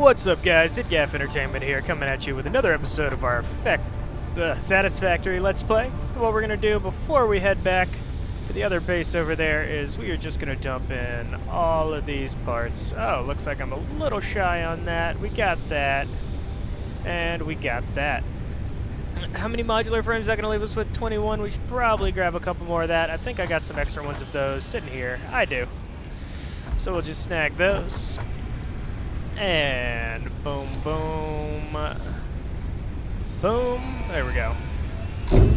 What's up, guys? Idgafentertainment here, coming at you with another episode of our Satisfactory Let's Play. And what we're going to do before we head back to the other base over there is we are just going to dump in all of these parts. Oh, looks like I'm a little shy on that. We got that. And we got that. How many modular frames is that going to leave us with? 21. We should probably grab a couple more of that. I think I got some extra ones of those sitting here. I do. So we'll just snag those. And boom, boom, boom. There we go.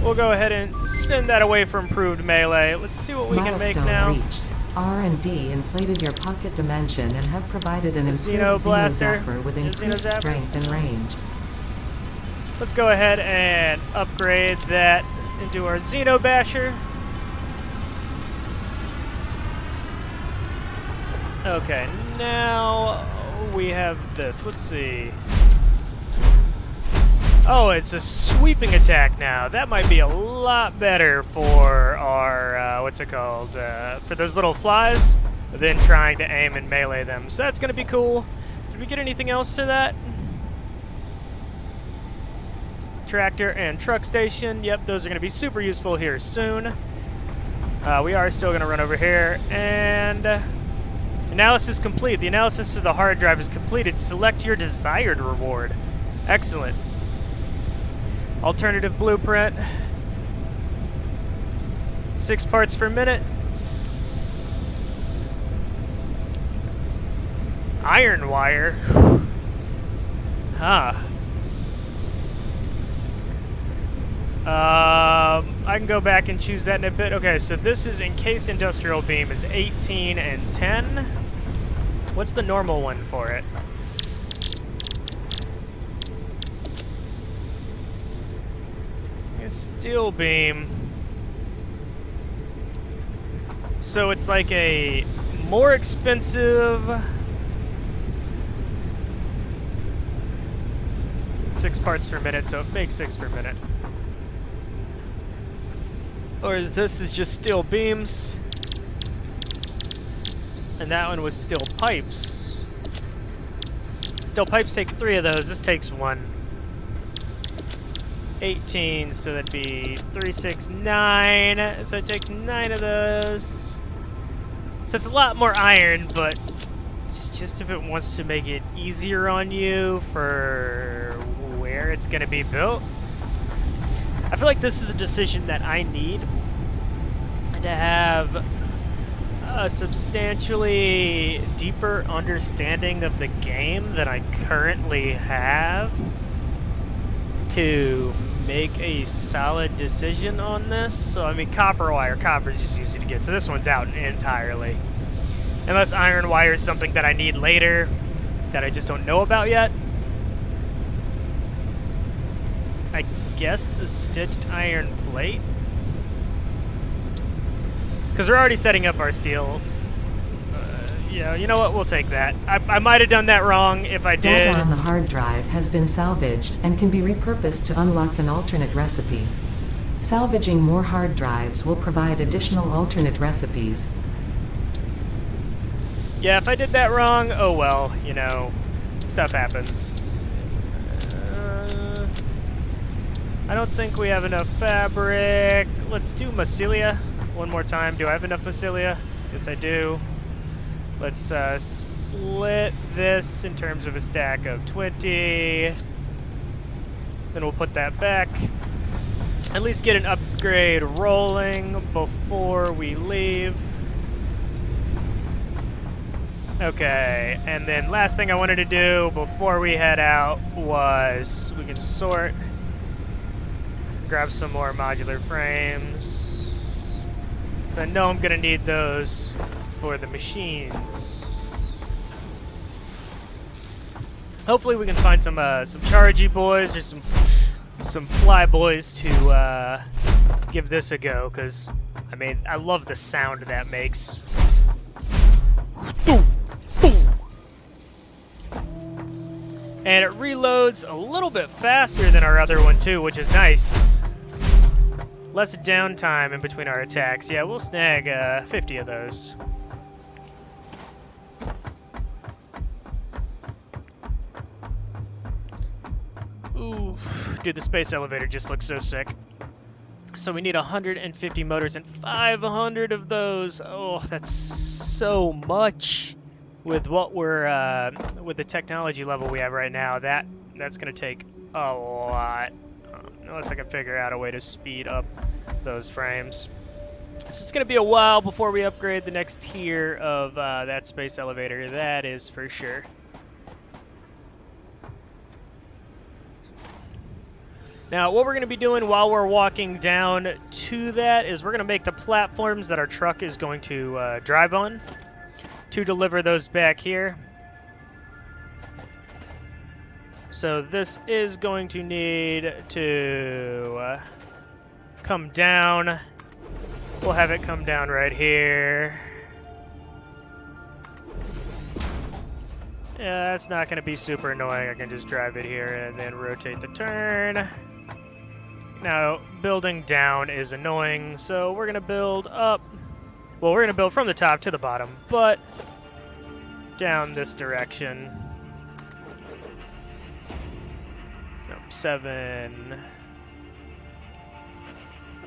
We'll go ahead and send that away for improved melee. Let's see what we can make now. Reached. R&D inflated your pocket dimension and have provided an improved Xenoblaster Zapper with increased strength and range. Let's go ahead and upgrade that into our Xenobasher. Okay, now we have this. Let's see. Oh, it's a sweeping attack now. That might be a lot better for our, what's it called? For those little flies than trying to aim and melee them. So that's going to be cool. Did we get anything else to that? Tractor and truck station. Yep, those are going to be super useful here soon. We are still going to run over here and... Analysis complete. The analysis of the hard drive is completed. Select your desired reward. Excellent. Alternative blueprint. 6 parts per minute. Iron wire. Huh. I can go back and choose that in a bit. Okay, so this is encased industrial beam is 18 and 10. What's the normal one for it? A steel beam. So it's like a more expensive 6 parts per minute, so it makes 6 per minute. Or is this just steel beams? And that one was steel pipes. Steel pipes take 3 of those. This takes 1. 18, so that'd be 3, 6, 9. So it takes 9 of those. So it's a lot more iron, but it's just if it wants to make it easier on you for where it's going to be built. I feel like this is a decision that I need to have a substantially deeper understanding of the game than I currently have to make a solid decision on this. So, I mean, copper wire. Copper is just easy to get. So this one's out entirely. Unless iron wire is something that I need later that I just don't know about yet. I guess the stitched iron plate? Because we're already setting up our steel. Yeah, you know what? We'll take that. I might have done that wrong if I did. Data on the hard drive has been salvaged and can be repurposed to unlock an alternate recipe. Salvaging more hard drives will provide additional alternate recipes. Yeah, if I did that wrong, oh well, you know, stuff happens. I don't think we have enough fabric. Let's do mycelia one more time. Do I have enough mycelia? Yes, I do. Let's split this in terms of a stack of 20. Then we'll put that back. At least get an upgrade rolling before we leave. Okay, and then last thing I wanted to do before we head out was we can sort. Grab some more modular frames. I know I'm gonna need those for the machines. Hopefully we can find some chargy boys or some fly boys to give this a go, because I mean I love the sound that makes. And it reloads a little bit faster than our other one too, which is nice. Less downtime in between our attacks. Yeah, we'll snag 50 of those. Ooh, dude, the space elevator just looks so sick. So we need 150 motors and 500 of those. Oh, that's so much. With what we're with the technology level we have right now, that's gonna take a lot. Unless I can figure out a way to speed up those frames. So it's gonna be a while before we upgrade the next tier of that space elevator. That is for sure. Now, what we're going to be doing while we're walking down to that is we're going to make the platforms that our truck is going to drive on to deliver those back here. So this is going to need to come down. We'll have it come down right here. Yeah, that's not going to be super annoying. I can just drive it here and then rotate the turn. Now, building down is annoying, so we're going to build up. Well, we're going to build from the top to the bottom, but down this direction. Nope, 7.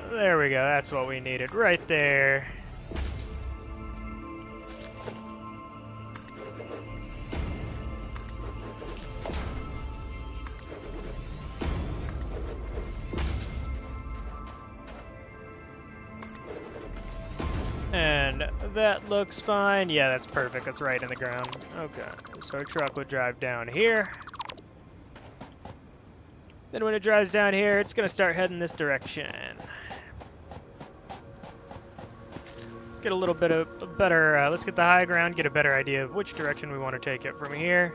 There we go. That's what we needed right there. And that looks fine. Yeah, that's perfect. That's right in the ground. Okay, so our truck would drive down here. Then when it drives down here, it's going to start heading this direction. Let's get a little bit of a better, let's get the high ground, get a better idea of which direction we want to take it from here.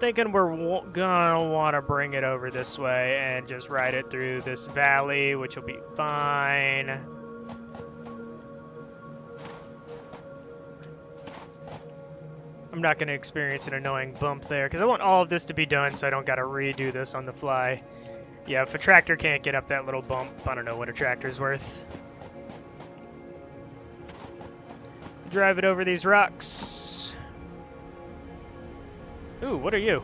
Thinking we're gonna want to bring it over this way and just ride it through this valley, which will be fine. I'm not going to experience an annoying bump there, because I want all of this to be done so I don't got to redo this on the fly. Yeah, if a tractor can't get up that little bump, I don't know what a tractor's worth. Drive it over these rocks. Ooh, what are you?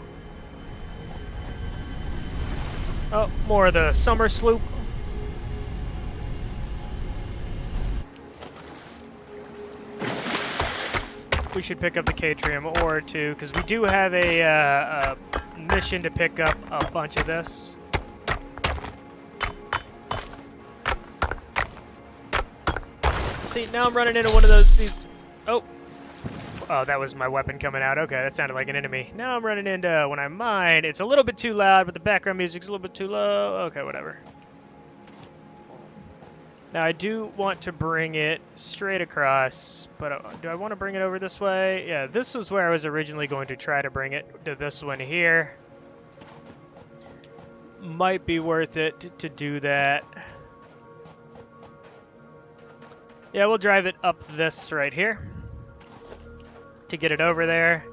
Oh, more of the summer sloop. We should pick up the Catrium ore too, because we do have a mission to pick up a bunch of this. See, now I'm running into one of these. Oh, that was my weapon coming out. Okay, that sounded like an enemy. Now I'm running into when I mine. It's a little bit too loud, but the background music's a little bit too low. Okay, whatever. Now, I do want to bring it straight across, but do I want to bring it over this way? Yeah, this was where I was originally going to try to bring it to this one here. Might be worth it to do that. Yeah, we'll drive it up this right here to get it over there.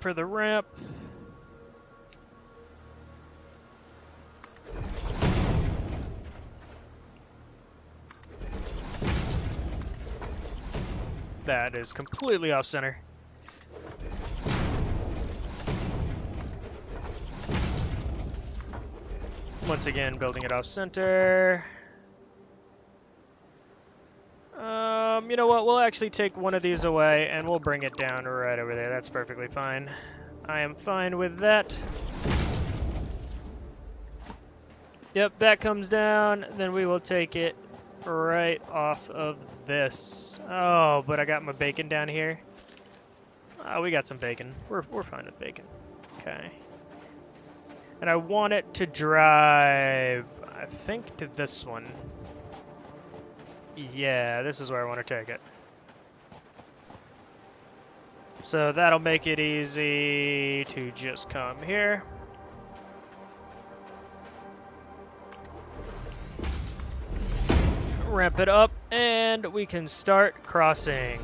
For the ramp. That is completely off center. Once again, building it off center. You know what? We'll actually take one of these away and we'll bring it down right over there. That's perfectly fine. I am fine with that. Yep, that comes down. Then we will take it right off of this. Oh, but I got my bacon down here. Oh, we got some bacon. We're fine with bacon. Okay. And I want it to drive, I think, to this one. Yeah, this is where I want to take it. So that'll make it easy to just come here. Ramp it up, and we can start crossing.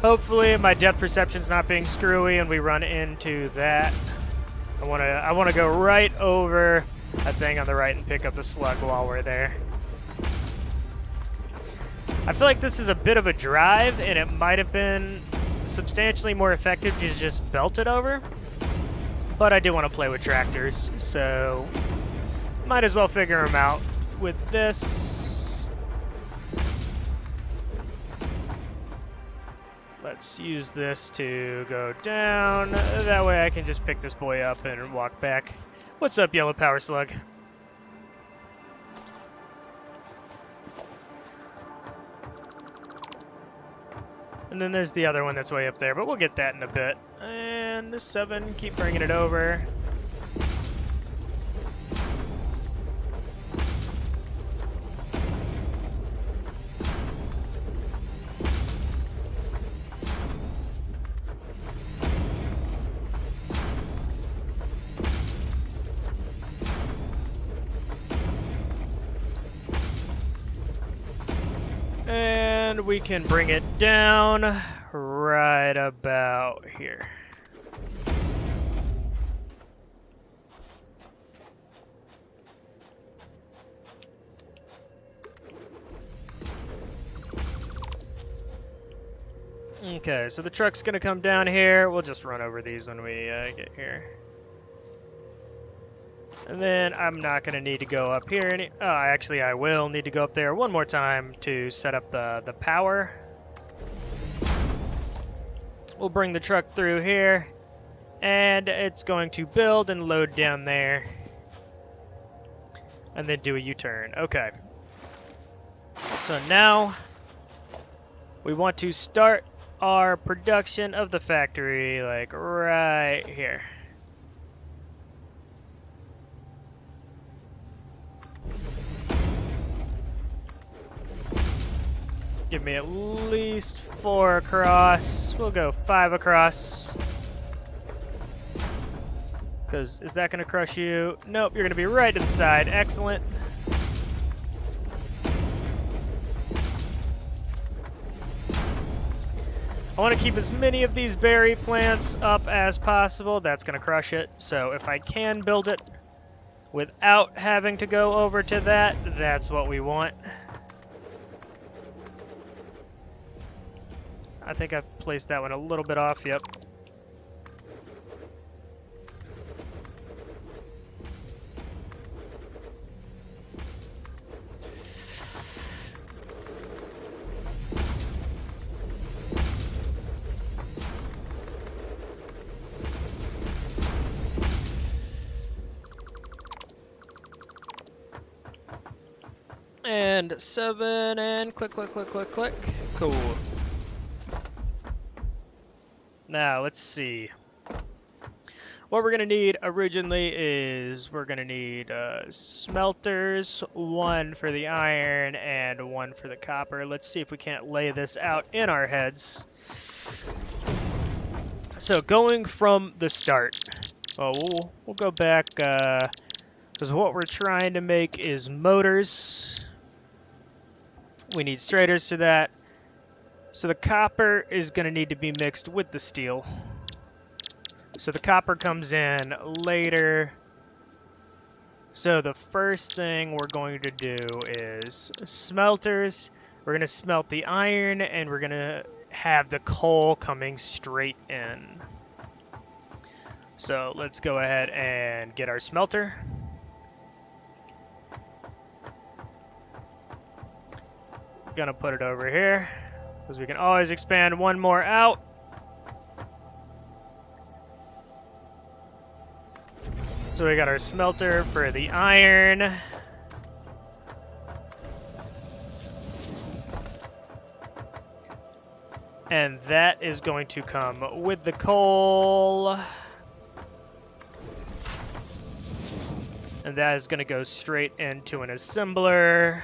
Hopefully my depth perception's not being screwy and we run into that. I wanna go right over that thing on the right and pick up the slug while we're there. I feel like this is a bit of a drive, and it might have been substantially more effective to just belt it over. But I do want to play with tractors, so might as well figure them out with this. Let's use this to go down. That way I can just pick this boy up and walk back. What's up, Yellow Power Slug? And then there's the other one that's way up there, but we'll get that in a bit. And the 7, keep bringing it over. And we can bring it down right about here. Okay, so the truck's gonna come down here. We'll just run over these when we get here. And then I'm not going to need to go up here actually I will need to go up there one more time to set up the power. We'll bring the truck through here, and it's going to build and load down there. And then do a U-turn. Okay. So now we want to start our production of the factory, like right here. Give me at least 4 across. We'll go 5 across. Because is that going to crush you? Nope, you're going to be right to the side. Excellent. I want to keep as many of these berry plants up as possible. That's going to crush it. So if I can build it without having to go over to that, that's what we want. I think I've placed that one a little bit off, yep. And 7, and click, click, click, click, click. Cool. Now, let's see. What we're going to need originally is we're going to need smelters, 1 for the iron and 1 for the copper. Let's see if we can't lay this out in our heads. So going from the start, well, we'll go back because what we're trying to make is motors. We need straighters to that. So the copper is going to need to be mixed with the steel. So the copper comes in later. So the first thing we're going to do is smelters. We're going to smelt the iron, and we're going to have the coal coming straight in. So let's go ahead and get our smelter. Gonna put it over here, because we can always expand 1 more out. So we got our smelter for the iron. And that is going to come with the coal. And that is going to go straight into an assembler.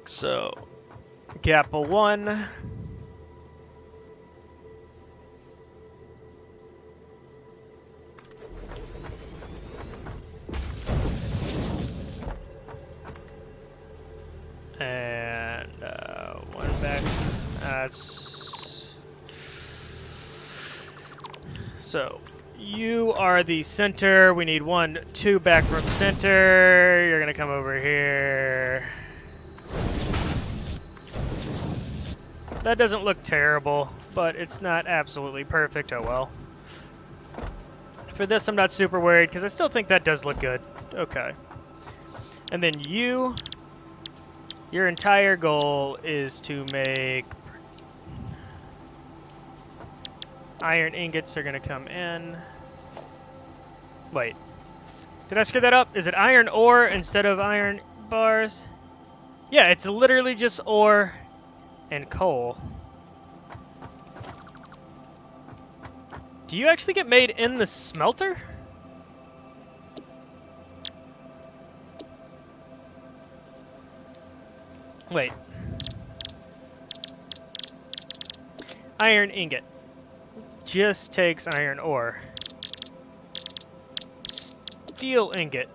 So, Kappa 1. That's... So, you are the center. We need 1, 2 back from center. You're gonna come over here. That doesn't look terrible, but it's not absolutely perfect. Oh well. For this, I'm not super worried, because I still think that does look good. Okay. And then your entire goal is to make... Iron ingots are going to come in. Wait. Did I screw that up? Is it iron ore instead of iron bars? Yeah, it's literally just ore and coal. Do you actually get made in the smelter? Wait. Iron ingot. Just takes iron ore. Steel ingot.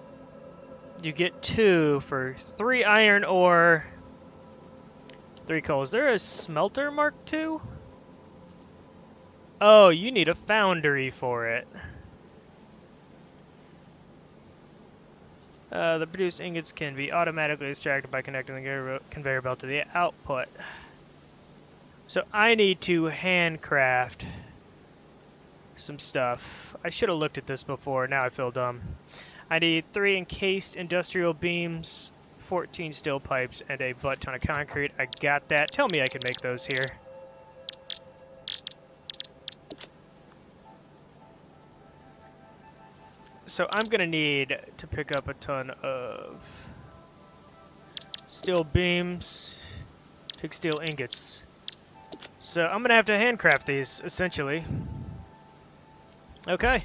You get 2 for 3 iron ore, 3 coal. Is there a smelter Mark II? Oh, you need a foundry for it. The produced ingots can be automatically extracted by connecting the conveyor belt to the output. So I need to handcraft some stuff. I should have looked at this before. Now I feel dumb. I need 3 encased industrial beams, 14 steel pipes, and a butt ton of concrete. I got that. Tell me I can make those here. So I'm going to need to pick up a ton of steel beams, take steel ingots. So I'm going to have to handcraft these, essentially. Okay.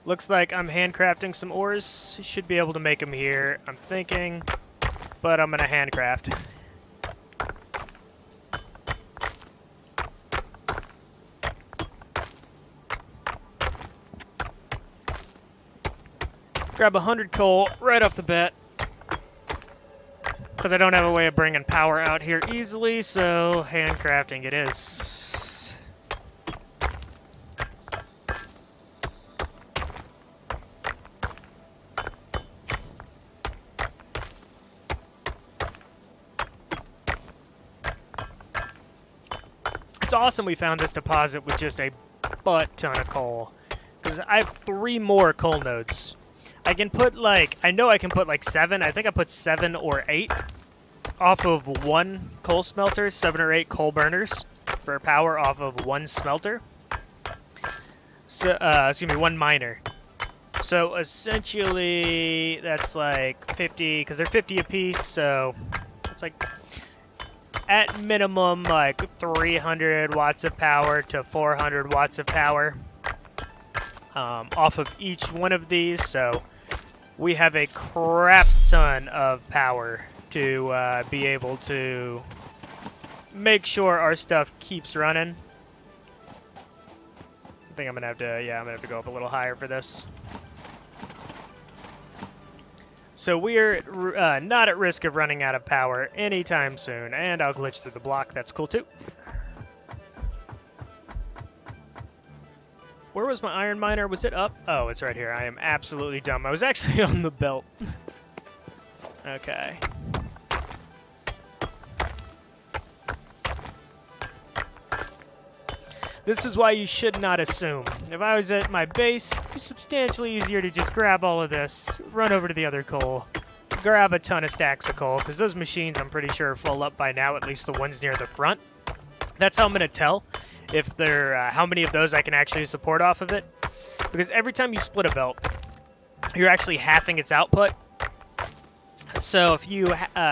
Looks like I'm handcrafting some ores. Should be able to make them here, I'm thinking. But I'm going to handcraft. Grab 100 coal right off the bat. Because I don't have a way of bringing power out here easily, so handcrafting it is. It's awesome we found this deposit with just a butt ton of coal. Because I have 3 more coal nodes. I can put like, I know I can put like 7. I think I put 7 or 8 off of 1 coal smelter, 7 or 8 coal burners for power off of 1 smelter. So, excuse me, 1 miner. So essentially, that's like 50, because they're 50 apiece, so it's like at minimum like 300 watts of power to 400 watts of power off of each one of these. So we have a crap ton of power to be able to make sure our stuff keeps running. I think I'm gonna have to, yeah, I'm gonna have to go up a little higher for this. So we're not at risk of running out of power anytime soon, and I'll glitch through the block. That's cool too. Where was my iron miner? Was it up? Oh, it's right here. I am absolutely dumb. I was actually on the belt. Okay. This is why you should not assume. If I was at my base, it'd be substantially easier to just grab all of this, run over to the other coal, grab a ton of stacks of coal, because those machines I'm pretty sure are full up by now, at least the ones near the front. That's how I'm going to tell if they're how many of those I can actually support off of it. Because every time you split a belt, you're actually halving its output. So if you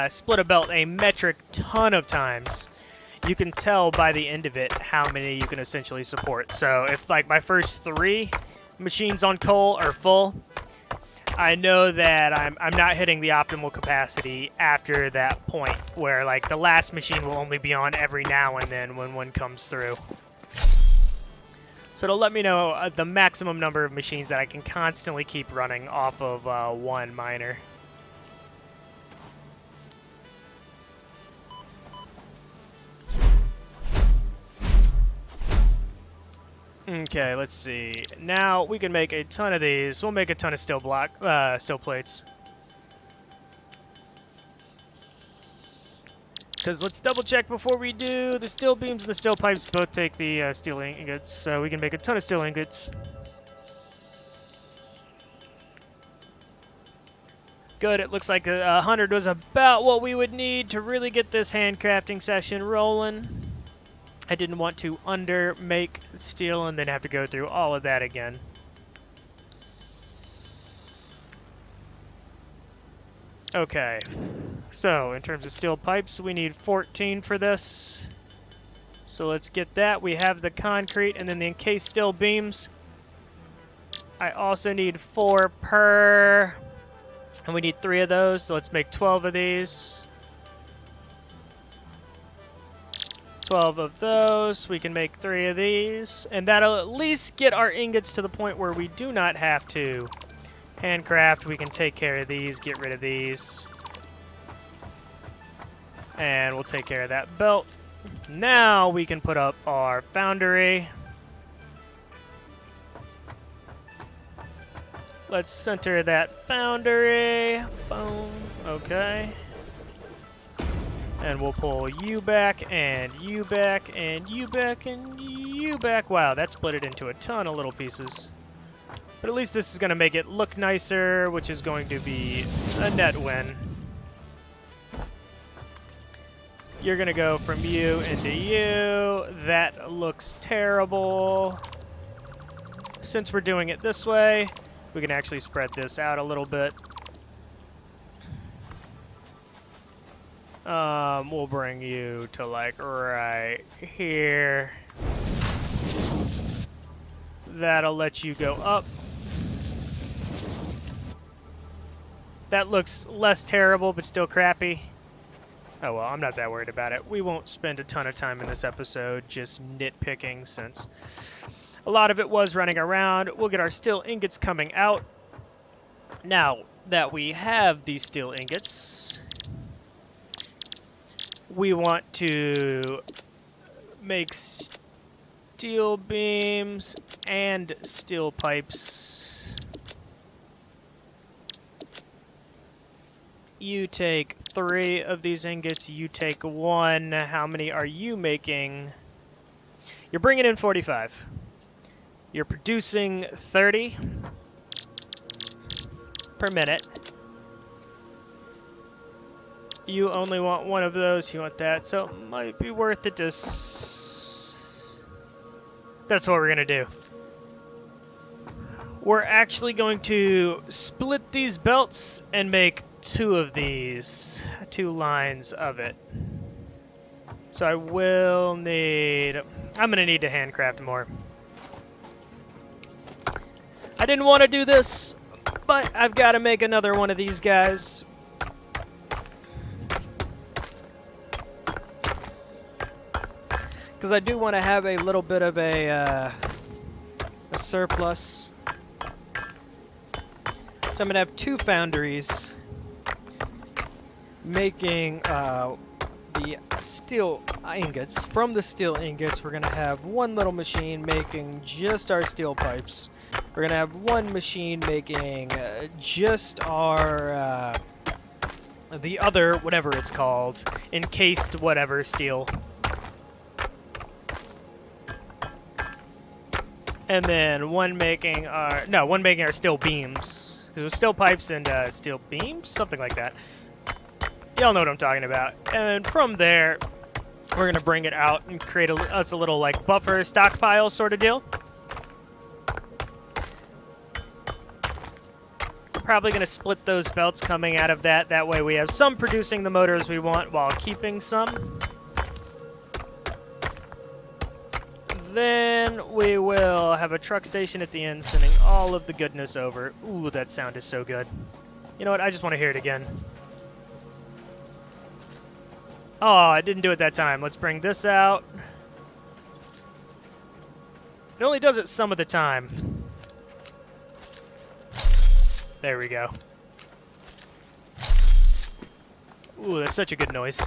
split a belt a metric ton of times, you can tell by the end of it how many you can essentially support. So if like my first 3 machines on coal are full, I know that I'm not hitting the optimal capacity after that point, where like the last machine will only be on every now and then when one comes through. So it'll let me know the maximum number of machines that I can constantly keep running off of 1 miner. Okay, let's see. Now we can make a ton of these. We'll make a ton of steel plates. Because let's double check before we do. The steel beams and the steel pipes both take the steel ingots, so we can make a ton of steel ingots. Good, it looks like 100 was about what we would need to really get this handcrafting session rolling. I didn't want to under-make steel and then have to go through all of that again. Okay, so in terms of steel pipes, we need 14 for this. So let's get that. We have the concrete and then the encased steel beams. I also need 4 per, and we need 3 of those, so let's make 12 of these. 12 of those, we can make 3 of these, and that'll at least get our ingots to the point where we do not have to handcraft. We can take care of these, get rid of these, and we'll take care of that belt. Now we can put up our foundry. Let's center that foundry. Boom. Okay. And we'll pull you back, and you back, and you back, and you back. Wow, that split it into a ton of little pieces. But at least this is going to make it look nicer, which is going to be a net win. You're going to go from you into you. That looks terrible. Since we're doing it this way, we can actually spread this out a little bit. We'll bring you to like right here. That'll let you go up. That looks less terrible, but still crappy. Oh well, I'm not that worried about it. We won't spend a ton of time in this episode just nitpicking, since a lot of it was running around. We'll get our steel ingots coming out. Now that we have these steel ingots, we want to make steel beams and steel pipes. You take 3 of these ingots, you take 1. How many are you making? You're bringing in 45. You're producing 30 per minute. You only want 1 of those, you want that, so it might be worth it to... That's what we're going to do. We're actually going to split these belts and make 2 of these. 2 lines of it. So I will need... I'm going to need to handcraft more. I didn't want to do this, but I've got to make another one of these guys. Because I do want to have a little bit of a surplus. So I'm going to have 2 foundries making the steel ingots. From the steel ingots, we're going to have 1 little machine making just our steel pipes. We're going to have 1 machine making just our, the other, whatever it's called, encased whatever steel. And then 1 making our, no, 1 making our steel beams. Because it was steel pipes and steel beams? Something like that. Y'all know what I'm talking about. And from there, we're going to bring it out and create us a little like buffer stockpile sort of deal. Probably going to split those belts coming out of that. That way we have some producing the motors we want while keeping some. Then we will have a truck station at the end sending all of the goodness over. Ooh, that sound is so good. You know what? I just want to hear it again. Oh, I didn't do it that time. Let's bring this out. It only does it some of the time. There we go. Ooh, that's such a good noise.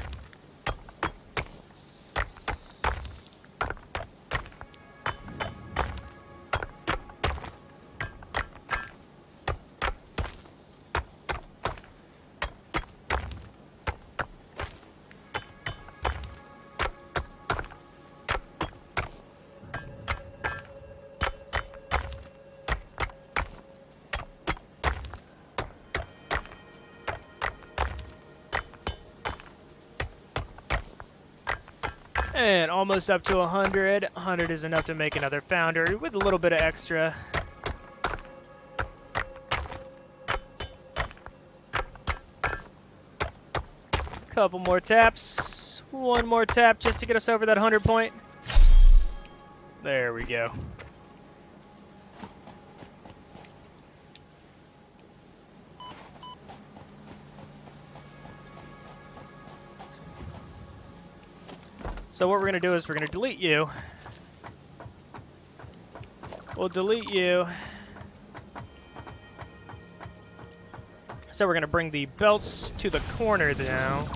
And almost up to 100. 100 is enough to make another foundry with a little bit of extra. Couple more taps. One more tap just to get us over that 100 point. There we go. So what we're going to do is we're going to delete you. We'll delete you. So we're going to bring the belts to the corner now.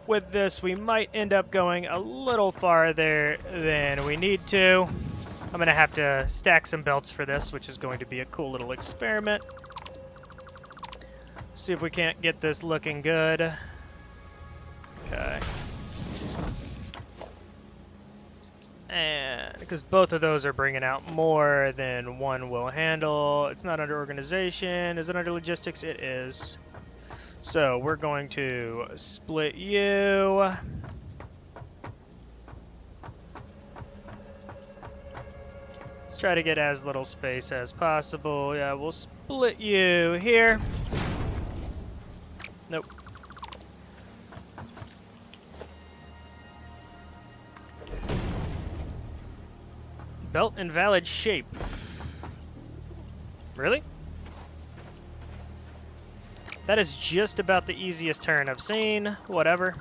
With this, we might end up going a little farther than we need to. I'm going to have to stack some belts for this, which is going to be a cool little experiment. See if we can't get this looking good. Okay. And because both of those are bringing out more than one will handle. It's not under organization. Is it under logistics? It is. So we're going to split you. Let's try to get as little space as possible. Yeah, we'll split you here. Nope. Belt invalid shape. Really? That is just about the easiest turn I've seen. Whatever.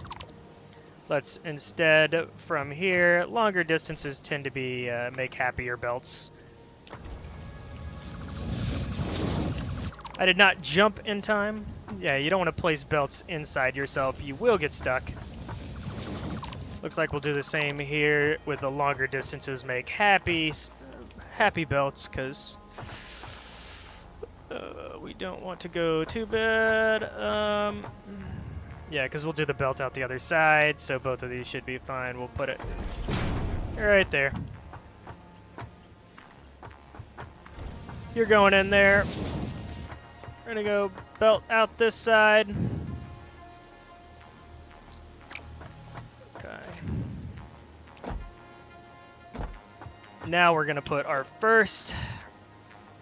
Let's instead, from here, longer distances tend to be make happier belts. I did not jump in time. Yeah, you don't want to place belts inside yourself. You will get stuck. Looks like we'll do the same here with the longer distances make happy belts, because we don't want to go too bad. Yeah, because we'll do the belt out the other side, so both of these should be fine. We'll put it right there. You're going in there. We're gonna go belt out this side. Now we're going to put our first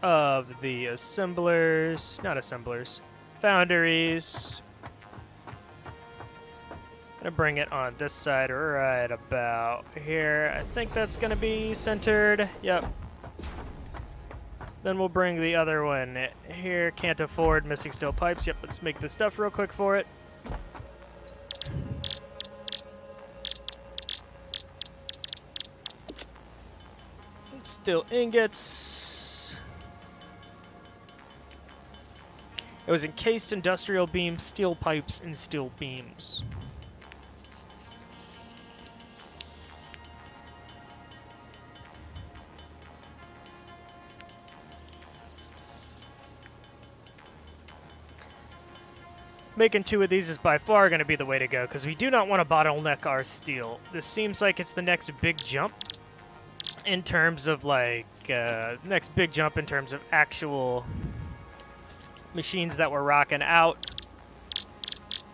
of the foundries. I'm going to bring it on this side right about here. I think that's going to be centered. Yep. Then we'll bring the other one here. Can't afford missing steel pipes. Yep, let's make this stuff real quick for it. Steel ingots. It was encased industrial beams, steel pipes, and steel beams. Making 2 of these is by far going to be the way to go, because we do not want to bottleneck our steel. This seems like it's the next big jump. In terms of next big jump in terms of actual machines that we're rocking out.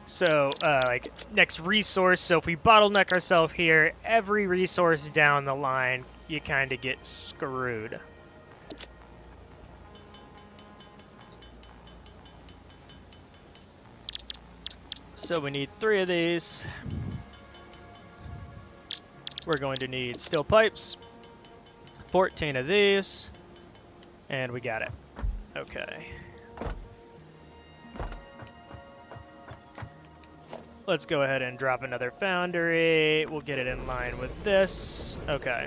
So like next resource. So if we bottleneck ourselves here, every resource down the line, you kind of get screwed. So we need 3 of these. We're going to need steel pipes. 14 of these, and we got it. Okay. Let's go ahead and drop another foundry. We'll get it in line with this. Okay.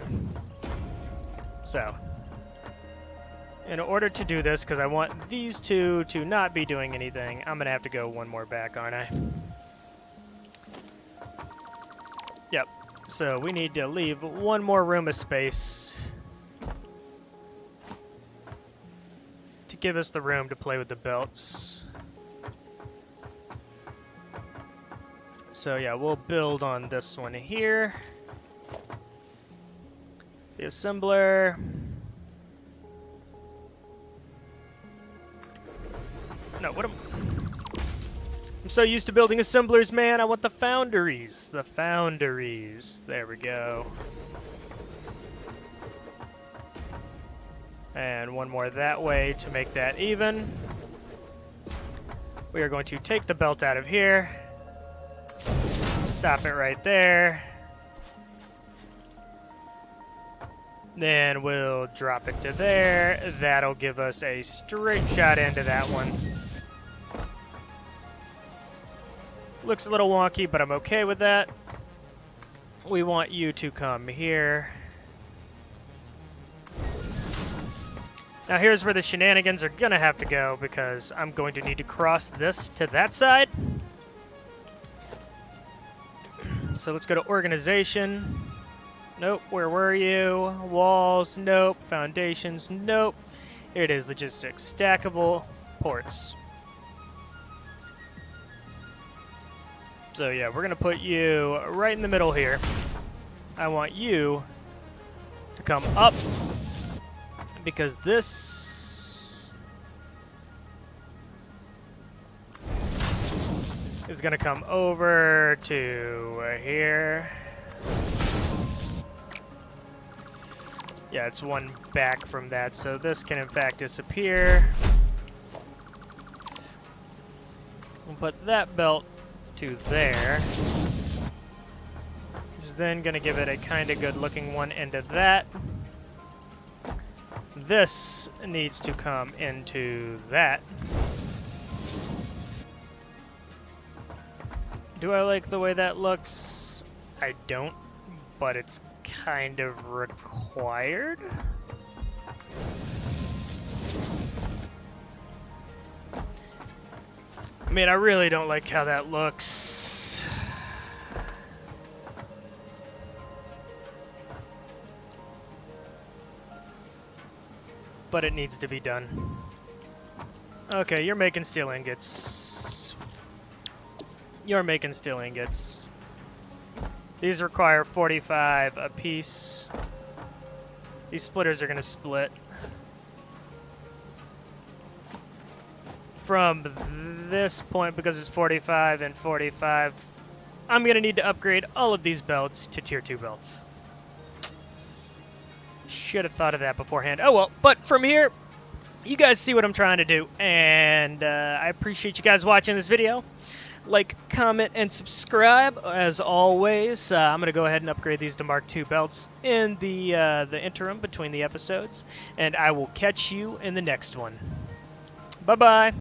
So, in order to do this, because I want these 2 to not be doing anything, I'm going to have to go one more back, aren't I? Yep. So we need to leave one more room of space to give us the room to play with the belts. So yeah, we'll build on this one here. The assembler. No, what am I'm so used to building assemblers, man. I want the foundries. The foundries. There we go. And one more that way to make that even. We are going to take the belt out of here. Stop it right there. Then we'll drop it to there. That'll give us a straight shot into that one. Looks a little wonky, but I'm okay with that. We want you to come here. Now here's where the shenanigans are gonna have to go, because I'm going to need to cross this to that side. So let's go to organization. Nope, where were you? Walls, nope. Foundations, nope. Here it is, logistics. Stackable ports. So yeah, we're gonna put you right in the middle here. I want you to come up, because this is gonna come over to here. Yeah, it's one back from that, so this can in fact disappear. We'll put that belt to there. Which is then gonna give it a kind of good looking one into that. This needs to come into that. Do I like the way that looks? I don't, but it's kind of required. I mean, I really don't like how that looks. But it needs to be done. Okay, you're making steel ingots. You're making steel ingots. These require 45 a piece. These splitters are going to split. From this point, because it's 45 and 45, I'm going to need to upgrade all of these belts to tier 2 belts. Should have thought of that beforehand. Oh well, but from here, you guys see what I'm trying to do, and I appreciate you guys watching this video. Like, comment, and subscribe. As always, I'm going to go ahead and upgrade these to Mark II belts in the interim between the episodes, and I will catch you in the next one. Bye-bye.